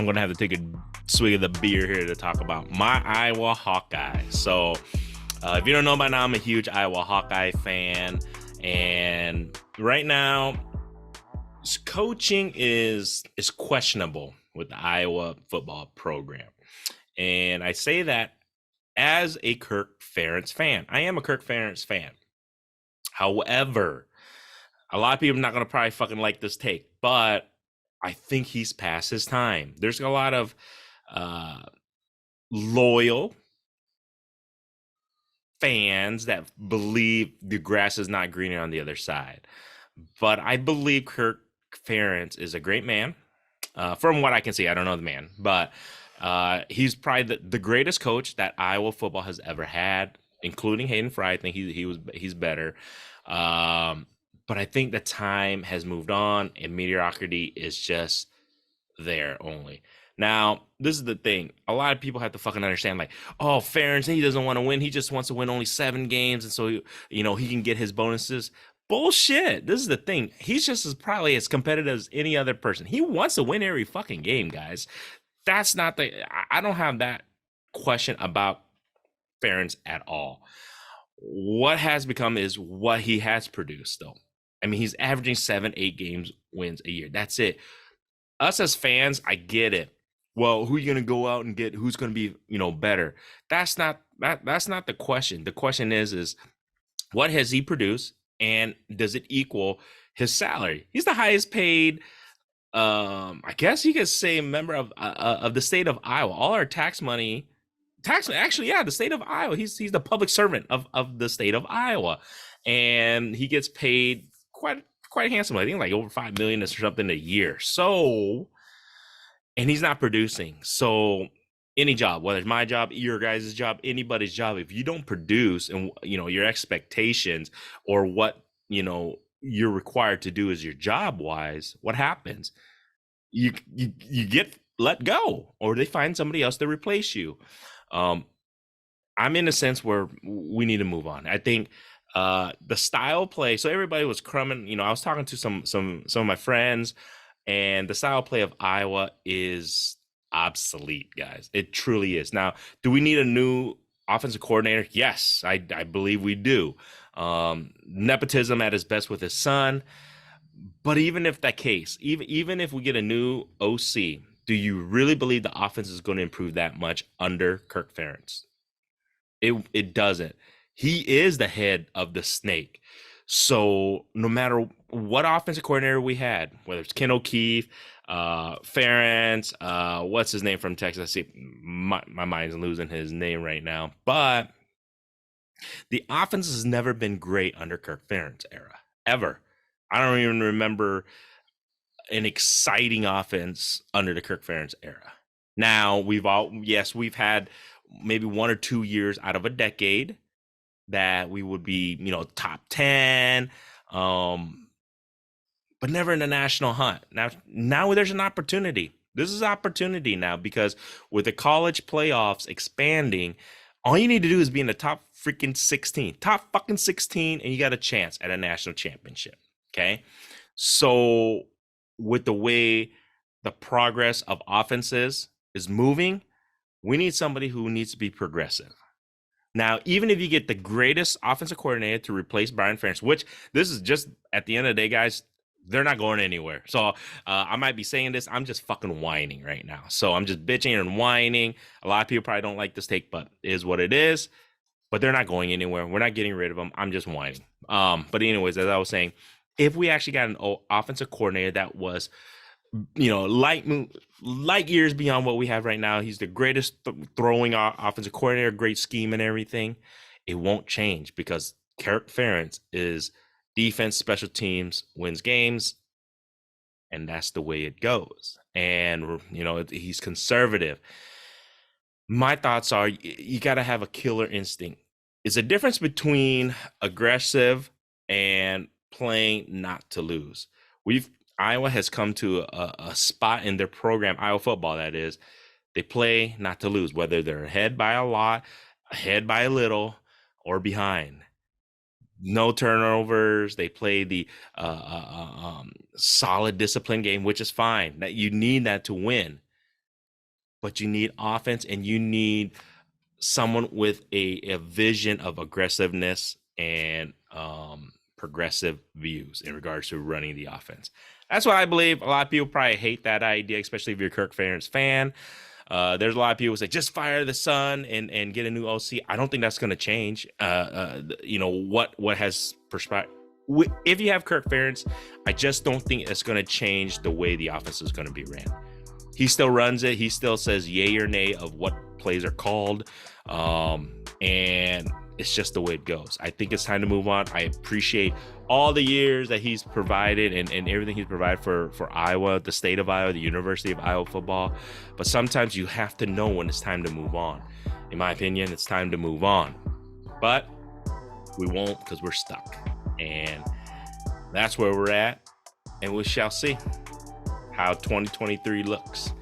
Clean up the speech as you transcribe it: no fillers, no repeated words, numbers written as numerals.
I'm going to have to take a swig of the beer here to talk about my Iowa Hawkeyes. So, if you don't know by now, I'm a huge Iowa Hawkeye fan. And right now, coaching is questionable with the Iowa football program. And I say that as a Kirk Ferentz fan. I am a Kirk Ferentz fan. However, a lot of people are not going to probably fucking like this take, but I think he's past his time. There's a lot of loyal fans that believe the grass is not greener on the other side. But I believe Kirk Ferentz is a great man. From what I can see, I don't know the man, but he's probably the greatest coach that Iowa football has ever had, including Hayden Fry. I think he's better. But I think the time has moved on, and mediocrity is just there only. Now, this is the thing. A lot of people have to fucking understand, like, oh, Ferentz, he doesn't want to win. He just wants to win only 7 games, and so, he can get his bonuses. Bullshit. This is the thing. He's just probably as competitive as any other person. He wants to win every fucking game, guys. That's not I don't have that question about Ferentz at all. What has become is what he has produced, though. I mean, he's averaging 7-8 games wins a year. That's it. Us as fans, I get it. Well, who are you going to go out and get? Who's going to be, better? That's not the question. The question is what has he produced, and does it equal his salary? He's the highest paid, I guess you could say, member of the state of Iowa. All our tax money, the state of Iowa. He's the public servant of the state of Iowa, and he gets paid quite handsomely. I think like over $5 million or something a year. So, and he's not producing. So, any job, whether it's my job, your guys' job, anybody's job, if you don't produce and your expectations or what you're required to do as your job wise, what happens? You get let go, or they find somebody else to replace you. I'm in a sense where we need to move on. I think the style play. So everybody was crumbing. I was talking to some of my friends, and the style play of Iowa is obsolete, guys. It truly is. Now, do we need a new offensive coordinator? Yes, I believe we do. Nepotism at his best with his son. But even if that case, even if we get a new OC, do you really believe the offense is going to improve that much under Kirk Ferentz? It doesn't. He is the head of the snake. So no matter what offensive coordinator we had, whether it's Ken O'Keefe, Ferentz, what's his name from Texas? See, my mind's losing his name right now. But the offense has never been great under Kirk Ferentz era, ever. I don't even remember an exciting offense under the Kirk Ferentz era. Now, we've had maybe 1 or 2 years out of a decade that we would be, top 10, but never in the national hunt. Now there's an opportunity. This is opportunity now, because with the college playoffs expanding, all you need to do is be in the top fucking 16, and you got a chance at a national championship. Okay. So with the way the progress of offenses is moving, we need somebody who needs to be progressive. Now, even if you get the greatest offensive coordinator to replace Brian Ferentz, which this is just at the end of the day, guys, they're not going anywhere. So I might be saying this. I'm just fucking whining right now. So I'm just bitching and whining. A lot of people probably don't like this take, but it is what it is. But they're not going anywhere. We're not getting rid of them. I'm just whining. But anyways, as I was saying, if we actually got an offensive coordinator that was, light years beyond what we have right now, he's the greatest throwing offensive coordinator, great scheme and everything, it won't change, because Kirk Ferentz is defense, special teams, wins games, and that's the way it goes. And, he's conservative. My thoughts are, you got to have a killer instinct. It's a difference between aggressive and playing not to lose. Iowa has come to a spot in their program, Iowa football, that is, they play not to lose, whether they're ahead by a lot, ahead by a little, or behind. No turnovers. They play the solid discipline game, which is fine. That you need that to win. but you need offense, and you need someone with a vision of aggressiveness and progressive views in regards to running the offense. That's what I believe. A lot of people probably hate that idea, especially if you're a Kirk Ferentz fan. There's a lot of people who say just fire the son and get a new OC. I don't think that's going to change. What has perspective. If you have Kirk Ferentz, I just don't think it's going to change the way the offense is going to be ran. He still runs it. He still says yay or nay of what plays are called. And it's just the way it goes. I think it's time to move on. I appreciate all the years that he's provided and everything he's provided for Iowa, the state of Iowa, the University of Iowa football. But sometimes you have to know when it's time to move on. In my opinion, it's time to move on. But we won't, because we're stuck. And that's where we're at. And we shall see how 2023 looks.